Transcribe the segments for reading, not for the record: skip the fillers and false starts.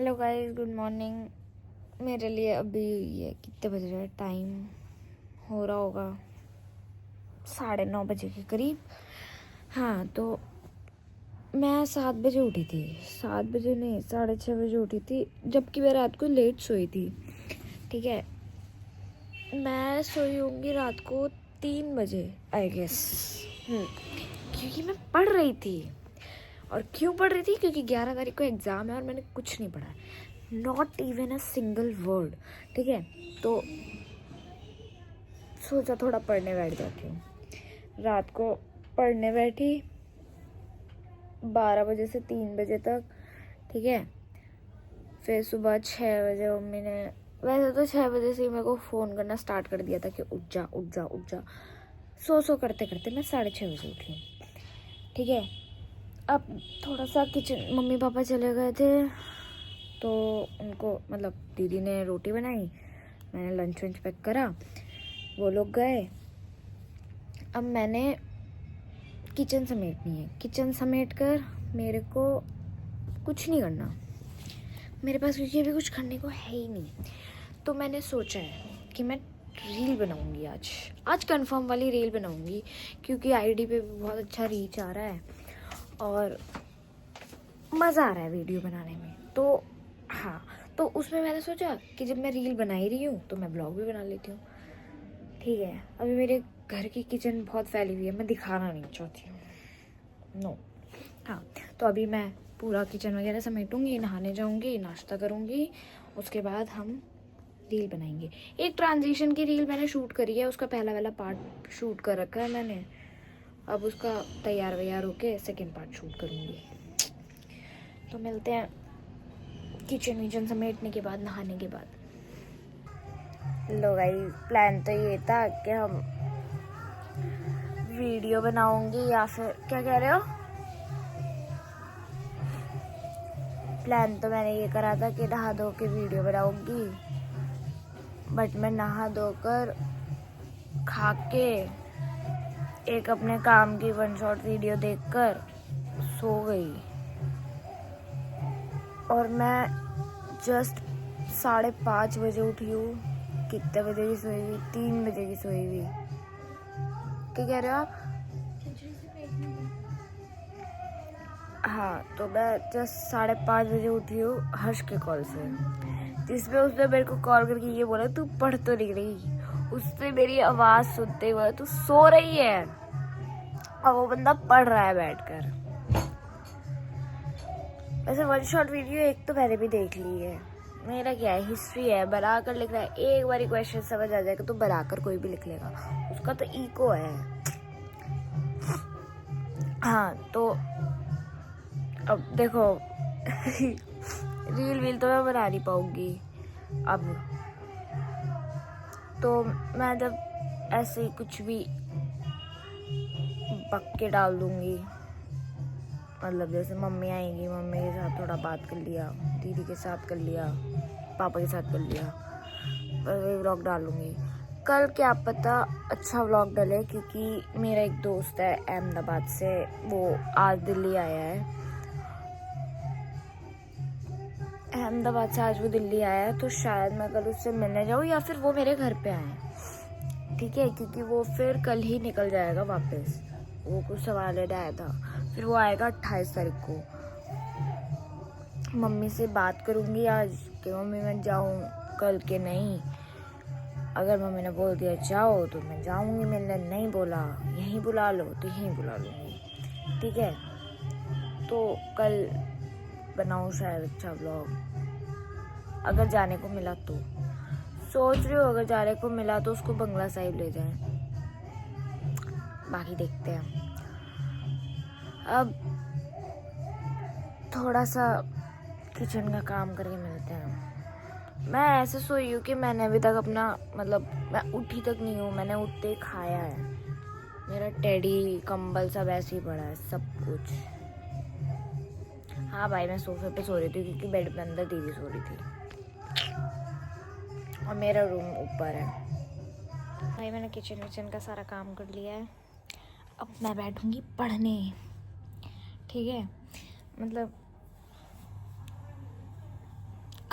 Hello guys, good morning. मेरे लिए अभी ये कितने बज रहे हैं, टाइम हो रहा होगा 9:30 बजे के करीब। हाँ, तो मैं 7 बजे उठी थी। 7 बजे नहीं, 6:30 बजे उठी थी, जबकि मैं रात को लेट सोई थी। ठीक है, मैं सोई होंगी रात को 3 बजे आई गेस। क्योंकि मैं पढ़ रही थी। और क्यों पढ़ रही थी? क्योंकि 11 तारीख को एग्ज़ाम है और मैंने कुछ नहीं पढ़ा है, not even a single word. ठीक है, तो सोचा थोड़ा पढ़ने बैठ जाती हूँ। रात को पढ़ने बैठी 12 बजे से 3 बजे तक। ठीक है, फिर सुबह 6 बजे मम्मी ने, वैसे तो 6 बजे से ही मेरे को फ़ोन करना स्टार्ट कर दिया था कि उठ जा उठ जा उठ जा। सो करते करते मैं 6:30 बजे उठी। ठीक है, अब थोड़ा सा किचन, मम्मी पापा चले गए थे तो उनको मतलब दीदी ने रोटी बनाई, मैंने लंच वंच पैक करा, वो लोग गए। अब मैंने किचन समेटनी है। किचन समेट कर मेरे को कुछ नहीं करना मेरे पास, क्योंकि अभी कुछ करने को है ही नहीं। तो मैंने सोचा है कि मैं रील बनाऊंगी। आज कंफर्म वाली रील बनाऊंगी, क्योंकि आईडी पे भी बहुत अच्छा रीच आ रहा है और मज़ा आ रहा है वीडियो बनाने में। तो हाँ, तो उसमें मैंने सोचा कि जब मैं रील बना ही रही हूँ तो मैं ब्लॉग भी बना लेती हूँ। ठीक है, अभी मेरे घर की किचन बहुत फैली हुई है, मैं दिखाना नहीं चाहती हूँ, नो। हाँ, तो अभी मैं पूरा किचन वगैरह समेटूंगी, नहाने जाऊंगी, नाश्ता करूंगी, उसके बाद हम रील बनाएंगे। एक ट्रांजिशन की रील मैंने शूट करी है, उसका पहला वाला पार्ट शूट कर रखा है मैंने। अब उसका तैयार वैयार होके सेकेंड पार्ट शूट करूंगी। तो मिलते हैं किचन विचन समेटने के बाद, नहाने के बाद। लो गाइस, प्लान तो ये था कि हम वीडियो बनाऊंगी, या फिर क्या कह रहे हो? प्लान तो मैंने ये करा था कि नहा धो के वीडियो बनाऊंगी, बट मैं नहा धोकर खा के एक अपने काम की 1 शॉट वीडियो देखकर सो गई। और मैं जस्ट 5:30 बजे उठी हूँ। कितने बजे की सोई हुई? 3 बजे की सोई हुई। क्या कह रहे हो आप? हाँ, तो मैं जस्ट 5:30 बजे उठी हूँ हर्ष के कॉल से, जिसमें उसने मेरे को कॉल करके ये बोला, तू पढ़ तो नहीं रही। उसने मेरी आवाज़ सुनते ही बोला, तू सो रही है, और वो बंदा पढ़ रहा है बैठकर। वैसे 1 शॉट वीडियो एक तो मैंने भी देख ली है। मेरा क्या है, हिस्ट्री है, बना कर लिख रहा है। एक बारी क्वेश्चन समझ आ जाएगा तो बनाकर कोई भी लिख लेगा, उसका तो इको है। हाँ, तो अब देखो रील वील तो मैं बना नहीं पाऊंगी अब। तो मैं जब ऐसे ही कुछ भी पक के डाल दूंगी, मतलब जैसे मम्मी आएंगी, मम्मी के साथ थोड़ा बात कर लिया, दीदी के साथ कर लिया, पापा के साथ कर लिया, और वही व्लॉग डालूंगी। कल क्या पता अच्छा व्लॉग डले, क्योंकि मेरा एक दोस्त है अहमदाबाद से, वो आज दिल्ली आया है। अहमदाबाद से आज वो दिल्ली आया है, तो शायद मैं कल उससे मिलने जाऊँ या फिर वो मेरे घर पे आए। ठीक है, क्योंकि वो फिर कल ही निकल जाएगा वापस, वो कुछ सवाल लेने आया था। फिर वो आएगा 28 तारीख को। मम्मी से बात करूँगी आज कि मम्मी मैं जाऊँ कल के नहीं। अगर मम्मी ने बोल दिया जाओ तो मैं जाऊँगी मिलने, नहीं बोला यहीं बुला लो तो यहीं बुला लूँगी। ठीक है, तो कल बनाऊँ शायद अच्छा व्लॉग, अगर जाने को मिला तो। सोच रही हूँ अगर जाने को मिला तो उसको बंगला साहिब ले जाएं, बाकी देखते हैं। अब थोड़ा सा किचन का काम करके मिलते हैं। मैं ऐसे सोई हूँ कि मैंने अभी तक अपना, मतलब मैं उठी तक नहीं हूँ, मैंने उठते ही खाया है। मेरा टेडी कंबल सब ऐसे ही पड़ा है, सब कुछ। हाँ भाई, मैं सोफे पे सो रही थी क्योंकि बेड पे अंदर दीदी सो रही थी, और मेरा रूम ऊपर है। भाई मैंने किचन विचन का सारा काम कर लिया है, अब मैं बैठूंगी पढ़ने। ठीक है, मतलब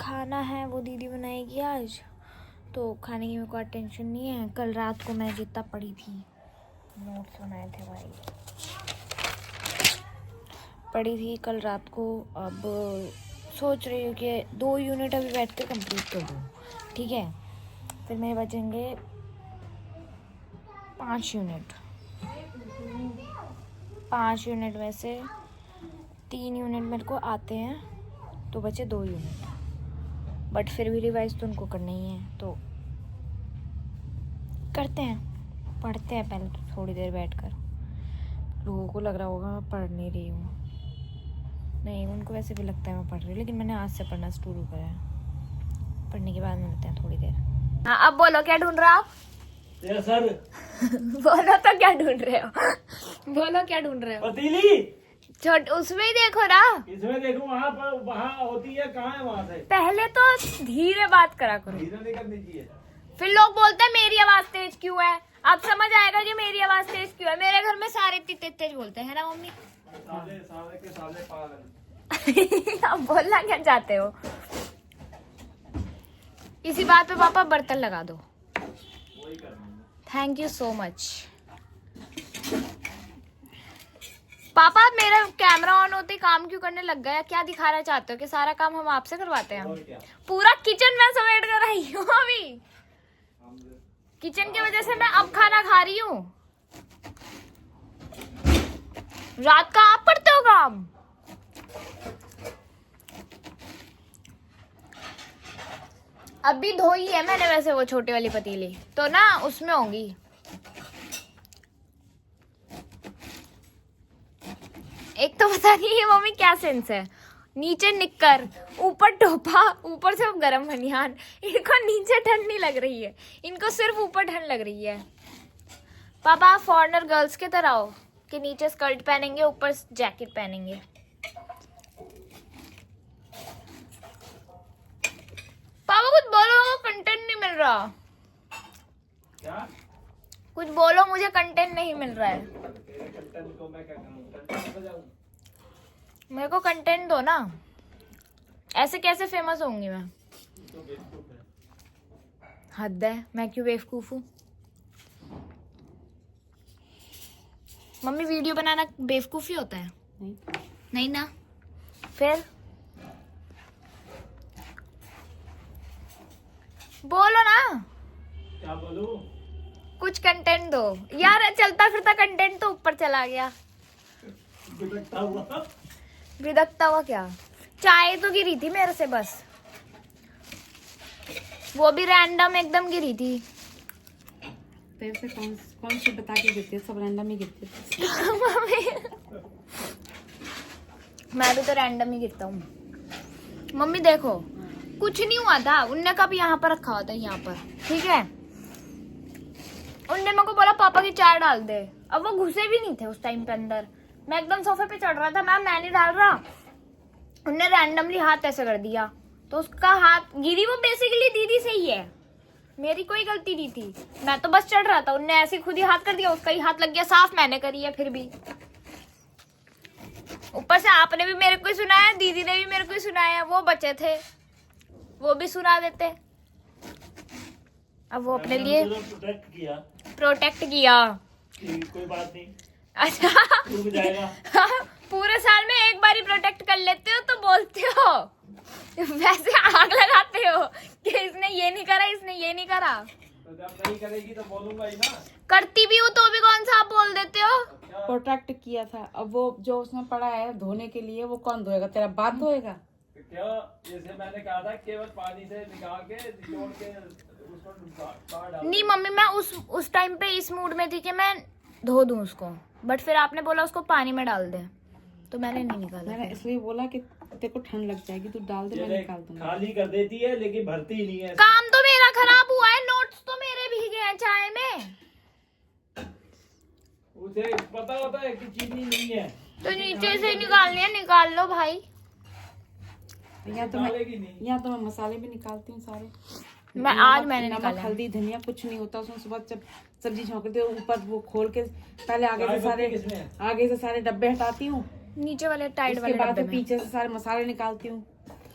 खाना है वो दीदी बनाएगी आज, तो खाने की मेरे को टेंशन नहीं है। कल रात को मैं जितना पढ़ी थी, नोट्स बनाए थे भाई, पढ़ी थी कल रात को। अब सोच रही हूँ कि 2 यूनिट अभी बैठ के कंप्लीट कर दूँ, ठीक है। फिर मेरे बचेंगे 5 यूनिट। 5 यूनिट में से 3 यूनिट मेरे को आते हैं, तो बचे 2 यूनिट। बट फिर भी रिवाइज तो उनको करना ही है, तो करते हैं, पढ़ते हैं पहले तो थोड़ी देर बैठकर। लोगों को लग रहा होगा मैं पढ़ नहीं रही हूँ, नहीं उनको वैसे भी लगता है मैं पढ़ रही हूँ, लेकिन मैंने आज से पढ़ना शुरू करा है। पढ़ने के बाद मिलते हैं थोड़ी देर। हाँ अब बोलो क्या ढूंढ रहे हो आप? सर बोलो तो क्या ढूंढ रहे हो? बोलो क्या ढूंढ रहे हो? पतीली छोट उसमें ही देखो ना, इसमें देखो, वहाँ पर वहाँ होती है, कहाँ है वहाँ से? पहले तो धीरे बात करा करो, धीरे नहीं करनी चाहिए। फिर लोग बोलते हैं मेरी आवाज तेज क्यों है। अब समझ आएगा कि मेरी आवाज तेज क्यों है। मेरे घर में सारे इतने तेज बोलते हैं ना मम्मी। साले साले के साले पागल। आप बोलना क्या चाहते हो? इसी बात पे पापा बर्तन लगा दो। वही करना है। थैंक यू सो मच पापा। मेरा कैमरा ऑन होते ही काम क्यों करने लग गया? क्या दिखाना चाहते हो कि सारा काम हम आपसे करवाते हैं? और क्या? पूरा किचन में समेट कर आई हूँ अभी। किचन की वजह से मैं अब खाना खा रही हूँ। रात का आप पढ़ते हो काम? अभी धोई है मैंने वैसे वो छोटी वाली पतीली, तो ना उसमें होंगी। एक तो पता नहीं है मम्मी क्या सेंस है, नीचे निक्कर ऊपर टोपा, ऊपर से गरम बनियान। इनको नीचे ठंड नहीं लग रही है, इनको सिर्फ ऊपर ठंड लग रही है। पापा आप फॉरेनर गर्ल्स की तरह हो कि नीचे स्कर्ट पहनेंगे ऊपर जैकेट पहनेंगे। पापा कुछ बोलो, कंटेंट नहीं मिल रहा। क्या? कुछ बोलो, मुझे कंटेंट नहीं मिल रहा है। तेरे कंटेंट को मैं क्या करूं? कंटेंट बजाऊं? मेरे को कंटेंट दो ना, ऐसे कैसे फेमस होंगी मैं? तो बेवकूफ है। हद है, मैं क्यों बेवकूफ हूँ? मम्मी वीडियो बनाना बेवकूफी होता है? नहीं ना, फिर बोलो ना। क्या बोलूं? कुछ कंटेंट दो यार। चलता फिरता कंटेंट तो ऊपर चला गया। बिगड़ता हुआ। बिदकता हुआ क्या? चाय तो गिरी थी मेरे से बस, वो भी रैंडम एकदम गिरी थी। तेरे से कौन सी बता के गिरती है? सब रैंडम ही गिरती है। मैं भी तो रैंडम ही गिरता हूँ। मम्मी देखो, कुछ नहीं हुआ था, उनने कब यहाँ पर रखा हुआ था, यहाँ पर, ठीक है। उनने मेरे को बोला पापा की चाय डाल दे। अब वो घुसे भी नहीं थे उस टाइम पे अंदर, मैं एकदम सोफे पे चढ़ रहा था। मैं नहीं डाल रहा, उनने रैंडमली हाथ ऐसे कर दिया, तो उसका हाथ गिरी। वो बेसिकली दीदी से ही है, मेरी कोई गलती नहीं थी। मैं तो बस चढ़ रहा था, उनने ऐसे खुद ही हाथ कर दिया, उसका ही हाथ लग गया। साफ मैंने करी है, फिर भी ऊपर से आपने भी मेरे को ही सुनाया, दीदी ने भी मेरे को ही सुनाया। वो बचे थे, वो भी सुना देते। अब वो अपने लिए प्रोटेक्ट किया। कोई बात नहीं, अच्छा रुक जाएगा। पूरे साल में एक बार ही प्रोटेक्ट कर लेते हो तो बोलते हो, वैसे आग लगाते हो कि इसने ये नहीं करा, इसने ये नहीं करा। तो जब नहीं करेगी तो बोलूंगा ही ना। करती भी हूँ तो भी कौन सा आप बोल देते हो? प्रोटेक्ट किया था। अब वो जो उसने पड़ा है धोने के लिए, वो कौन धोएगा? तेरा बाप धोएगा? तो क्या, जैसे मैंने कहा था, केवल पानी से निकाल के निचोड़ के उसको बाहर डाल। नहीं मम्मी, मैं उस टाइम पे इस मूड में थी कि मैं धो दूं उसको, बट फिर आपने बोला उसको पानी में डाल दे, तो मैंने नहीं निकाला। मैंने इसलिए बोला कि तेरे को ठंड लग जाएगी, तू डाल दे, मैं निकाल दूंगा। खाली कर देती है लेकिन भरती नहीं है। काम तो मेरा खराब हुआ है, नोट्स तो मेरे भीगे हैं चाय में। उसे पता होता है कि चीनी नहीं है, तो नीचे से निकालनी है, निकाल लो भाई। या तो निकालेगी नहीं। मैं मसाले भी निकालती हूँ सारे। मैंने नमक, निकाला। हल्दी, धनिया कुछ नहीं होता उसमें। सुबह जब सब्जी छौंकती हूँ, ऊपर वो खोल के पहले आगे से सारे डब्बे हटाती हूँ, नीचे वाले टाइट उसके वाले बाद डब्बे फिर में। पीछे से सारे मसाले निकालती हूँ।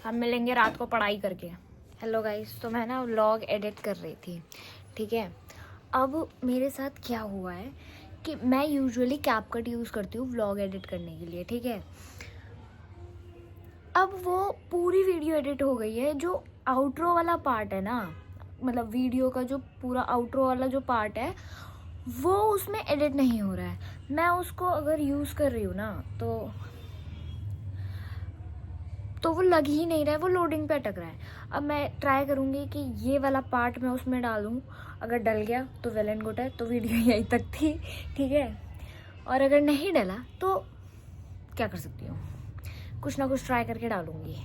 हम मिलेंगे रात को पढ़ाई करके। हेलो गाइस, तो मैं ना व्लॉग एडिट कर रही थी, ठीक है। अब मेरे साथ क्या हुआ है कि मैं यूजुअली कैपकट यूज़ करती हूँ व्लॉग एडिट करने के लिए, ठीक है। अब वो पूरी वीडियो एडिट हो गई है, जो आउट्रो वाला पार्ट है ना, मतलब वीडियो का जो पूरा आउट्रो वाला जो पार्ट है वो उसमें एडिट नहीं हो रहा है। मैं उसको अगर यूज़ कर रही हूँ ना तो वो लग ही नहीं रहा है, वो लोडिंग पे अटक रहा है। अब मैं ट्राई करूँगी कि ये वाला पार्ट मैं उसमें डालूँ, अगर डल गया तो वेल एंड गुड है, तो वीडियो यहीं तक थी, ठीक है। और अगर नहीं डला तो क्या कर सकती हूँ, कुछ ना कुछ ट्राई करके डालूँगी।